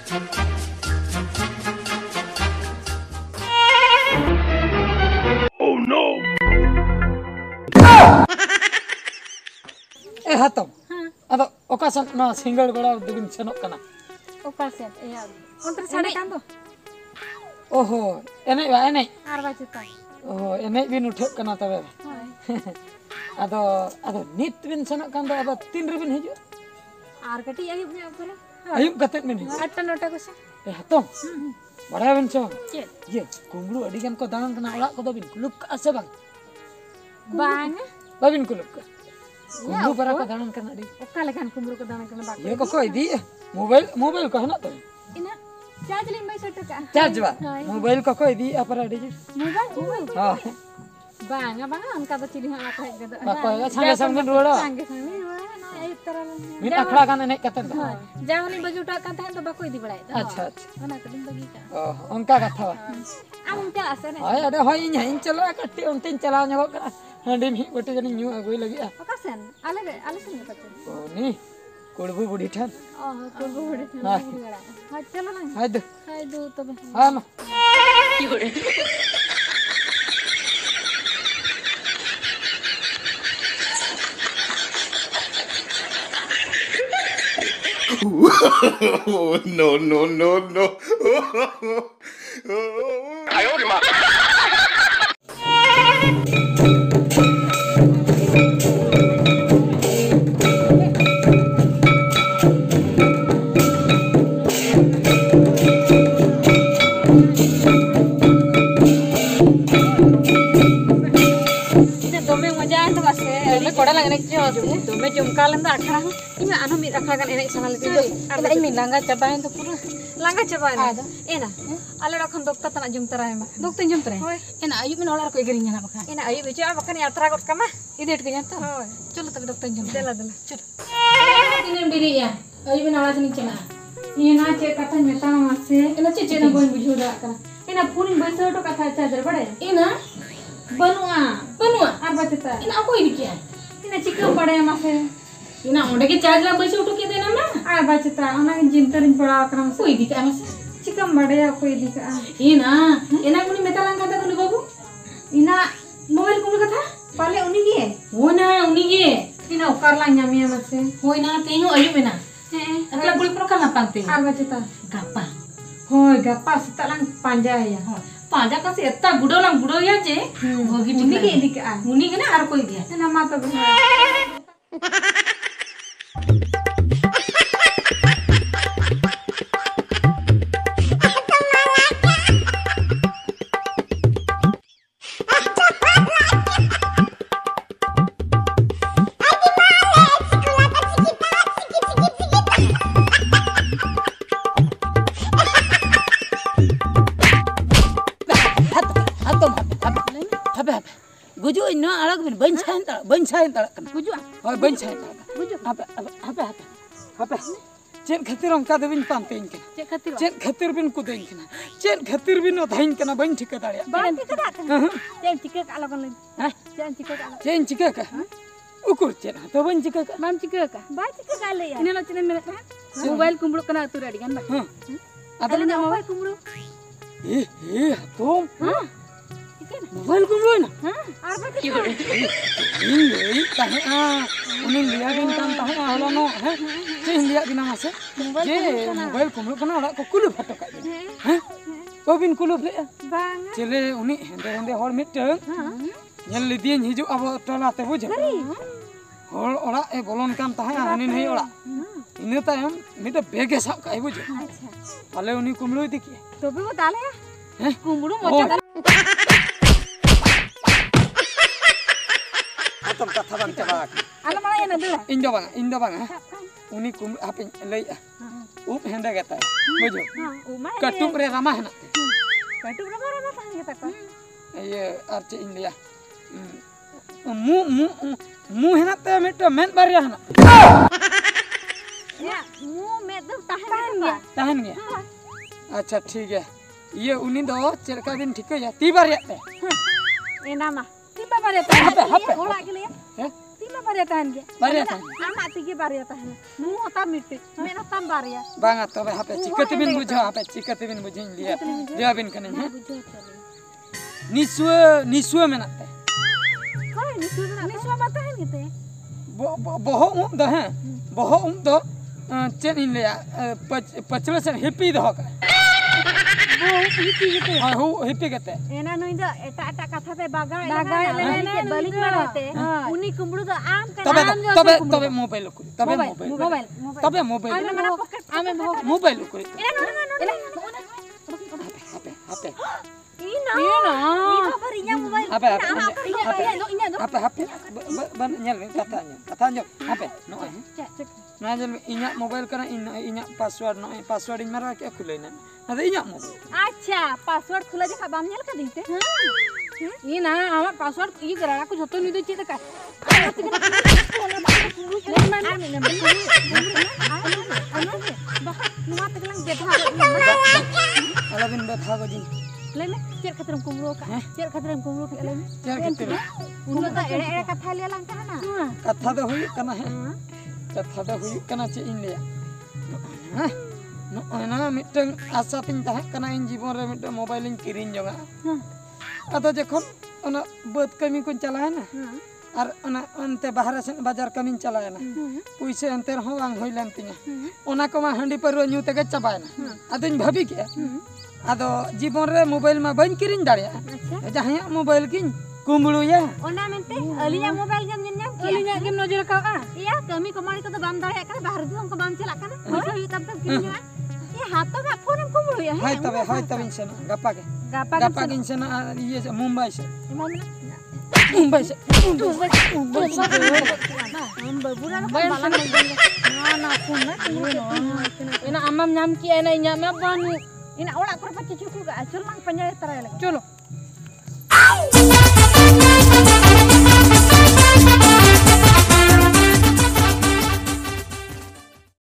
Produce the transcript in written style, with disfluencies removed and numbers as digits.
Oh no! Hatam. Ado okasan na single beda dugin senok kana. Okasan iya. Onter sade kan tuh. Oho, enek ba enek. Arba juta. Oh, enek bin uthok kana tabe. Ado nit bin senok kan do ado 3 bin hiju. Ar kati ayub nya apara. Ayub katet bin. 8 kusa. Hatam. Badaya bin so. Cet. Ye, kumbulu adi kan ko dangan kana orak ko do bin kuluk ka ase bang. Bang. Babin kuluk ka. Kumbulu para ko dangan kana di. Okale kan kumburu ko dana kana bak. Ye ko idi mobile ko hana to. Ina charge lin bai soto ka. Charge ba. Mobile ko idi apara di. Mobile. Ha. Bang angka to cili ha ka gado. Ko sange sange roda. Sange sange roda na ay taral. Min akhla kan enek katet. Jawani bagi utak kan tahan to bako idi balai. अच्छा अच्छा Ana kadin bagi ka. oh onka katha ba Am ta asane. ay ada hoy nya in chalo katti ontin chala nyok kana handi mi boti jani nyu agoi lagi ah Okasan. Ale sen ka. oh ni kodbu budi than Oh, kurbu budi. Hai. Ha chalo lang. haidu Hai do tobe. ha ma Oh, no, no, no, no. 哎呦我的妈！ Dome manja itu base. Dome koda lang enek jo. Dome jumkalan da akhara. Ini anu mi akhara kan enek sanal itu. Ada ini langga cabain tuh pura. Langga cabain. Ada. Ena. Ale rakon dokter tanah jum terai mah. Dokter jum terai. Ena ayub min olar ko igerinya na baka. Ena ayub bicara baka ni yatra kot kama. Ide ke nyata. Chalo tapi dokter jum. Dela. Chalo. Ini diri ya. Ayub min olar sini cina. Ena cek kata meta mase. Ena cek cina boin buju da kana. Ena puning baisa to kata charger bade. Ena Banua. Arba juta. Ina aku ini kia. Ina chicken bade mase. Ina onde ke charge la baise uto ke dena na. Arba juta. Ona ke jinterin bada akram. Koi dika mase. Chicken bade aku dika. Ina kuni metalang kata kuni babu. Ina mobile kumul kata. Pale uni ge. Uni ge. Ina ukar lang nyami mase. Hoi na tenyo ayub na. Akla buli pro kan lapang te. Arba juta. Gampang. Hoi gapa sita lang panjai ya. Paja kasi etta budo ya je. Hogi Uni ge dika. Uni gana ar koi dia. Ina mata be. guju ino alag bin ban chain ta kan Guju. hoy ban chain ta Guju. apa chen khatir onka de bin pampein kan Cek khatir. chen khatir bin kudein kana chen khatir bin odhain kana ban thika daria Bang tika dak. Jangan cika ka alagon lain. Hah? Jangan cika ka alagon. chen chika ka ukur chen to ban chika ka Bang cika ka. Bang cika ka le ya. Ini lo cina mere ka. Mobile kumbulu kena atur adi kan, Bang. ada Ada mobile kumbulu. tom Hah? mobile kumlo na Arba juta. ini tahe unin liya bin tam tahe halo no ha chen liya bin mase je mobile kumlo kana orak ko kulu photo ka ha Babin kulub le Bang. chele uni hende hor miteng nyel lidien hiju abo tola te buja hor ora e bolon kan tahe hanin hei ora ine tayam mita bege sab kai buja pale uni kumlo diki Tobe mo dale ya. Kumbulu Oh. mocha dale. atom katha bang chabak Ala mana ya nadula. indo bang uni kum apin lei up hende gata bujo Umay. katup re ramah na Katu berapa tahan kita kan? ye arche india mu hena te meta men barya hana Ya, mu med tuh tahan ya. tahan ge अच्छा ठीक है ये उन्हीं दो चरका दिन ठीक है 3 बार याते Ini nama. Tiba pada tahan. Hape. Bola gini ya. हैं Tiba barya tahan ge. Barya tahan. Amak tigi barya tahan. Nu hota miti. Men hotam barya. Bang tobe hape cikatibin bujho hape cikatibin bujhin dia bin kanin ha. Niswa menat te. Koi niswa batahan gitu ya. Boho dah ha. Boho do chen in le pachla sen happy doh ka. Happy kate. Ena no inda eta katha te bagai lene balik marate. Uni kumbru do am kan tobe mobile ukuri. Tobe mobile. Ame mobile ukuri. Ena Hape. Ina barinya mobile. Hape. Ban nyel katanya. Hape. No. Nah jel inya mobile kana inya password no password in mara ke khulena. Ada inya mobile. Acha password khula je kabam nyel ka dinte. Ina amar password ii kara aku joto ni do cheta ka. Alabin betha go jin. Leme cer katram kumro ka. Cer katram kumro ka leme. Cer kitir. Uno ta ere katha le lang kana. Katha do huyuk kana he. Katha do huyuk kana che in le. No ana miteng asa tin tah kana in jibon re miteng mobile in kirin joga. Ado jekhon ona baad kami kun chalaena. Ar ona ante bahara sen bazar kami chalaena. Puise ante ho bang hoilan tinya. Ona ko ma handi parwa nyu tege chabaena. Adin bhabi ke. Ado jibon re mobile ma bain kirin daria. Jahanya mobile kin kumbulu ya. Ona mente alinya mobile gam nyam ki. Alinya gam nojol ka a. Iya kami komari ko to bam daria kana bahar du ko bam chalak kana. Hoy hoy tab kirin ya. Iya hato ga phone kumbulu ya. Hai tabe insana gapa ke. Gapa insana iye Mumbai se. Mumbai se. Ina amam nyam ki ena nyam banu. Ina ola korpa cucu ga acul mang penjara tara lagi. Culo.